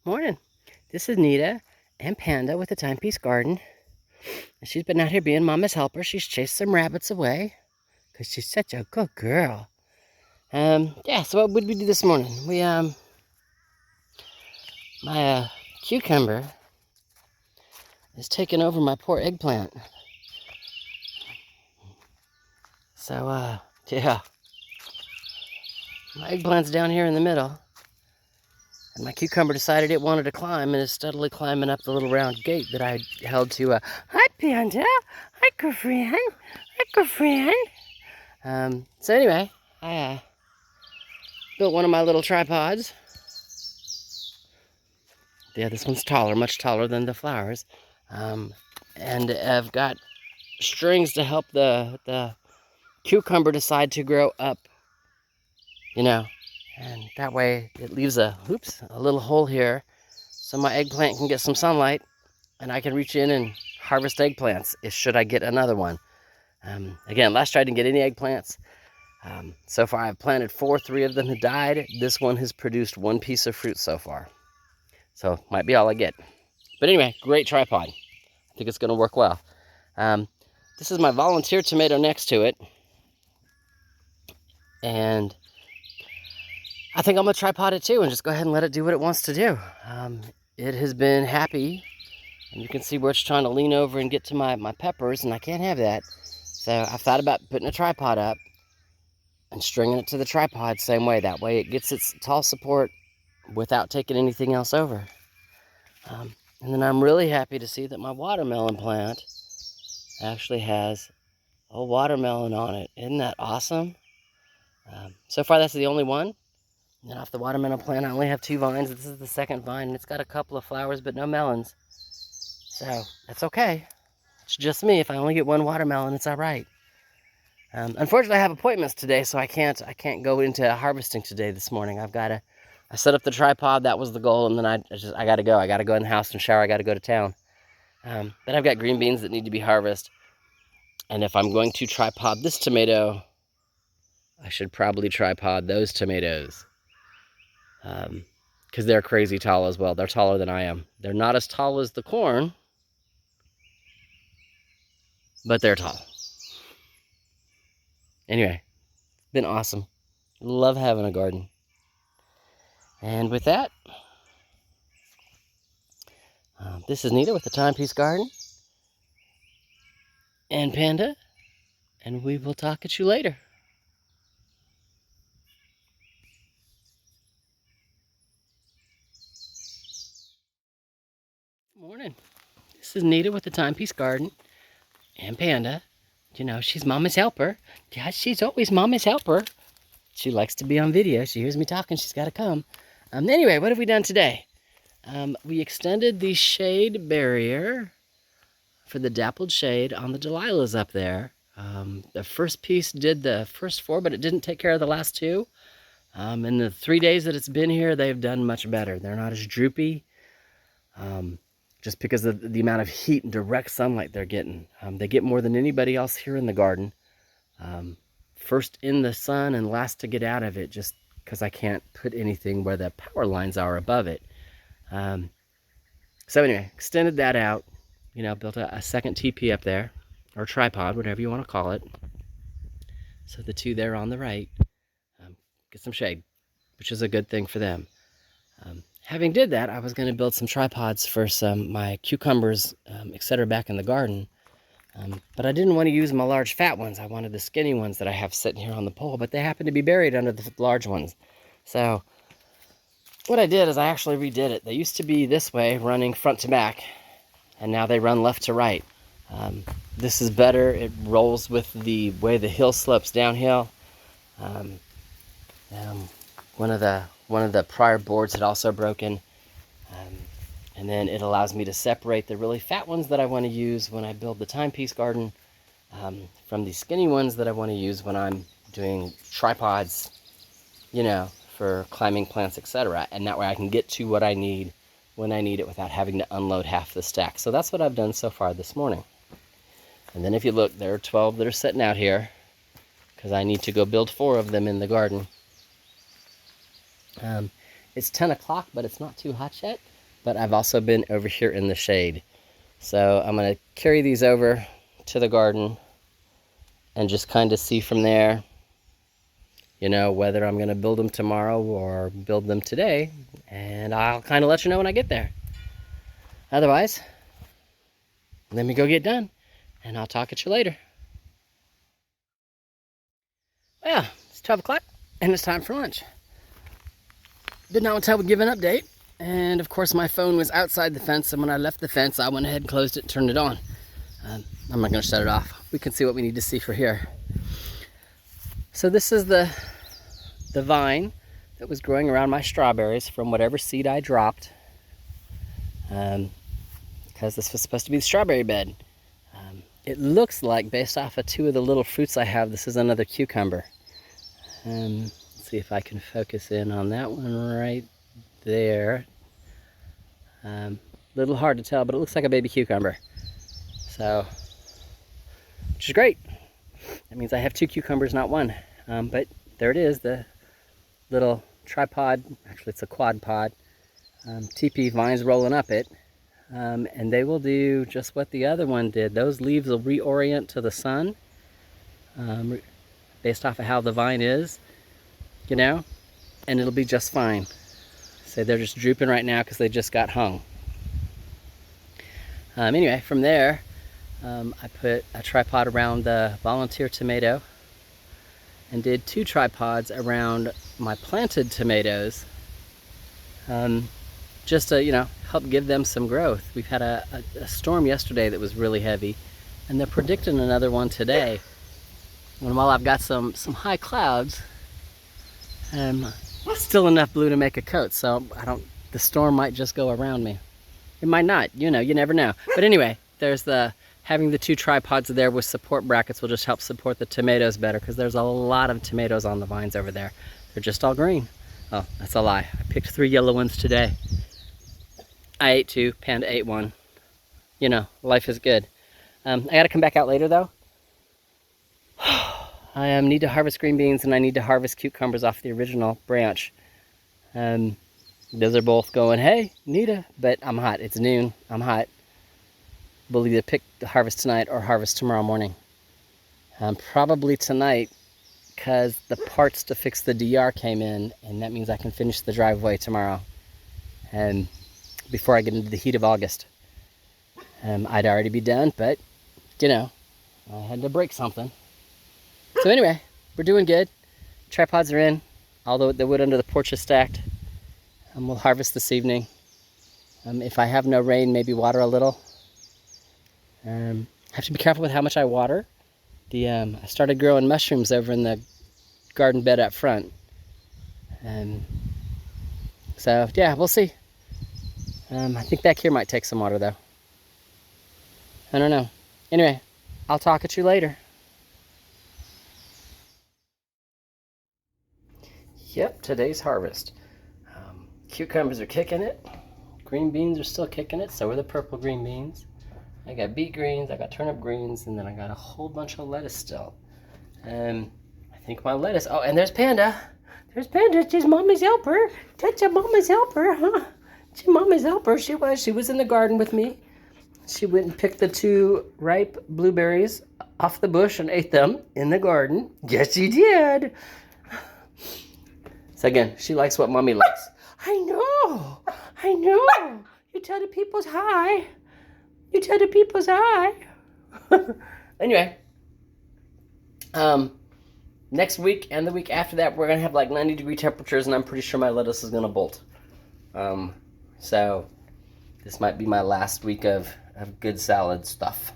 Morning. This is Nita and Panda with the Timepiece Garden. She's been out here being Mama's helper. She's chased some rabbits away because she's such a good girl. Yeah, so what did we do this morning? My cucumber is taking over my poor eggplant. So, yeah. My eggplant's down here in the middle. And my cucumber decided it wanted to climb and is steadily climbing up the little round gate that I held to. Hi, Panda. Hi, girlfriend. Hi, girlfriend. So anyway, I built one of my little tripods. Yeah, this one's taller, much taller than the flowers. And I've got strings to help the cucumber decide to grow up, and that way it leaves a little hole here so my eggplant can get some sunlight and I can reach in and harvest eggplants should I get another one. Again, last year I didn't get any eggplants. So far I've planted 4, 3 of them have died. This one has produced 1 piece of fruit so far. So might be all I get. But anyway, great tripod. I think it's going to work well. This is my volunteer tomato next to it. And I think I'm going to tripod it too and just go ahead and let it do what it wants to do. It has been happy. And you can see where it's trying to lean over and get to my peppers, and I can't have that. So I've thought about putting a tripod up and stringing it to the tripod same way. That way it gets its tall support without taking anything else over. And then I'm really happy to see that my watermelon plant actually has a watermelon on it. Isn't that awesome? So far that's the only one. And off the watermelon plant I only have 2 vines. This is the second vine, and it's got a couple of flowers but no melons. So that's okay. It's just me. If I only get 1 watermelon, it's all right. Unfortunately, I have appointments today, so I can't go into harvesting today this morning. I set up the tripod. That was the goal, and then I got to go. I got to go in the house and shower. I got to go to town. Then I've got green beans that need to be harvested. And if I'm going to tripod this tomato, I should probably tripod those tomatoes. Because they're crazy tall as well. They're taller than I am. They're not as tall as the corn, but they're tall. Anyway, it's been awesome. Love having a garden. And with that, this is Nita with the Timepiece Garden and Panda, and we will talk at you later. Good morning. This is Nita with the Timepiece Garden and Panda. You know, she's Mama's helper. Yeah, she's always Mama's helper. She likes to be on video. She hears me talking. She's got to come. Anyway, what have we done today? We extended the shade barrier for the dappled shade on the Delilahs up there. The first piece did the first 4, but it didn't take care of the last 2. In the 3 days that it's been here, they've done much better. They're not as droopy. Just because of the amount of heat and direct sunlight they're getting. They get more than anybody else here in the garden. First in the sun and last to get out of it, just because I can't put anything where the power lines are above it. So anyway, extended that out, built a second TP up there, or tripod, whatever you want to call it. So the 2 there on the right get some shade, which is a good thing for them. Having did that, I was going to build some tripods for my cucumbers, etc. back in the garden. But I didn't want to use my large fat ones. I wanted the skinny ones that I have sitting here on the pole, but they happen to be buried under the large ones. So what I did is I actually redid it. They used to be this way, running front to back, and now they run left to right. This is better. It rolls with the way the hill slopes downhill. One of the prior boards had also broken, and then it allows me to separate the really fat ones that I want to use when I build the timepiece garden from the skinny ones that I want to use when I'm doing tripods, for climbing plants, etc. And that way I can get to what I need when I need it without having to unload half the stack. So that's what I've done so far this morning. And then if you look, there are 12 that are sitting out here because I need to go build 4 of them in the garden. It's 10 o'clock, but it's not too hot yet. But I've also been over here in the shade. So I'm gonna carry these over to the garden and just kind of see from there, you know, whether I'm gonna build them tomorrow or build them today. And I'll kind of let you know when I get there. Otherwise, let me go get done and I'll talk at you later. Well, it's 12 o'clock and it's time for lunch. Did not want to give an update. And of course my phone was outside the fence, and when I left the fence, I went ahead and closed it and turned it on. I'm not gonna shut it off. We can see what we need to see for here. So this is the vine that was growing around my strawberries from whatever seed I dropped. Because this was supposed to be the strawberry bed. It looks like, based off of two of the little fruits I have, this is another cucumber. Let's see if I can focus in on that one right there. Little hard to tell, but it looks like a baby cucumber. So, which is great. That means I have two cucumbers, not one. But there it is, the little tripod, actually it's a quad pod, TP vines rolling up it. And they will do just what the other one did. Those leaves will reorient to the sun, based off of how the vine is, you know, and it'll be just fine. So they're just drooping right now because they just got hung. Anyway, from there, I put a tripod around the volunteer tomato and did two tripods around my planted tomatoes, just to, you know, help give them some growth. We've had a storm yesterday that was really heavy, and they're predicting another one today. And while I've got some high clouds, still enough blue to make a coat, so the storm might just go around me. It might not, you know, you never know. But anyway, there's having the two tripods there with support brackets will just help support the tomatoes better, because there's a lot of tomatoes on the vines over there. They're just all green. Oh, that's a lie. I picked 3 yellow ones today. I ate 2, Panda ate 1. You know, life is good. I gotta come back out later though. I need to harvest green beans and I need to harvest cucumbers off the original branch. Those are both going, hey, Nita, but I'm hot. It's noon. I'm hot. We'll either pick the harvest tonight or harvest tomorrow morning. Probably tonight, because the parts to fix the DR came in, and that means I can finish the driveway tomorrow. And before I get into the heat of August. I'd already be done, but, you know, I had to break something. So anyway, we're doing good. Tripods are in. All the wood under the porch is stacked. We'll harvest this evening. If I have no rain, maybe water a little. Have to be careful with how much I water. I started growing mushrooms over in the garden bed up front. So yeah, we'll see. I think back here might take some water though. I don't know. Anyway, I'll talk at you later. Yep, today's harvest. Cucumbers are kicking it. Green beans are still kicking it. So are the purple green beans. I got beet greens, I got turnip greens, and then I got a whole bunch of lettuce still. I think my lettuce, oh, and there's Panda. There's Panda, she's Mommy's helper. That's a Mama's helper, huh? She's Mama's helper, she was in the garden with me. She went and picked the 2 ripe blueberries off the bush and ate them in the garden. Yes, she did. So again, she likes what Mommy likes. I know. You tell the people's hi. You tell the people's hi. Anyway, next week and the week after that, we're going to have like 90-degree temperatures, and I'm pretty sure my lettuce is going to bolt. So this might be my last week of good salad stuff.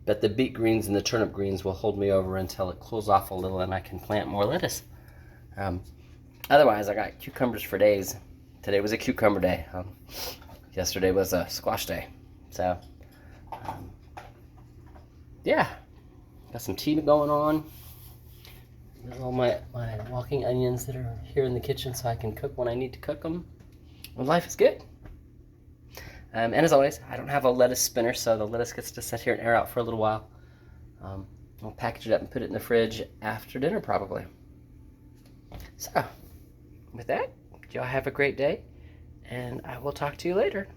But the beet greens and the turnip greens will hold me over until it cools off a little and I can plant more lettuce. Otherwise, I got cucumbers for days. Today was a cucumber day. Yesterday was a squash day. So, yeah, got some tea going on. There's all my walking onions that are here in the kitchen so I can cook when I need to cook them. Well, life is good. And as always, I don't have a lettuce spinner, so the lettuce gets to sit here and air out for a little while. I'll package it up and put it in the fridge after dinner, probably. So, with that, Y'all have a great day, and I will talk to you later.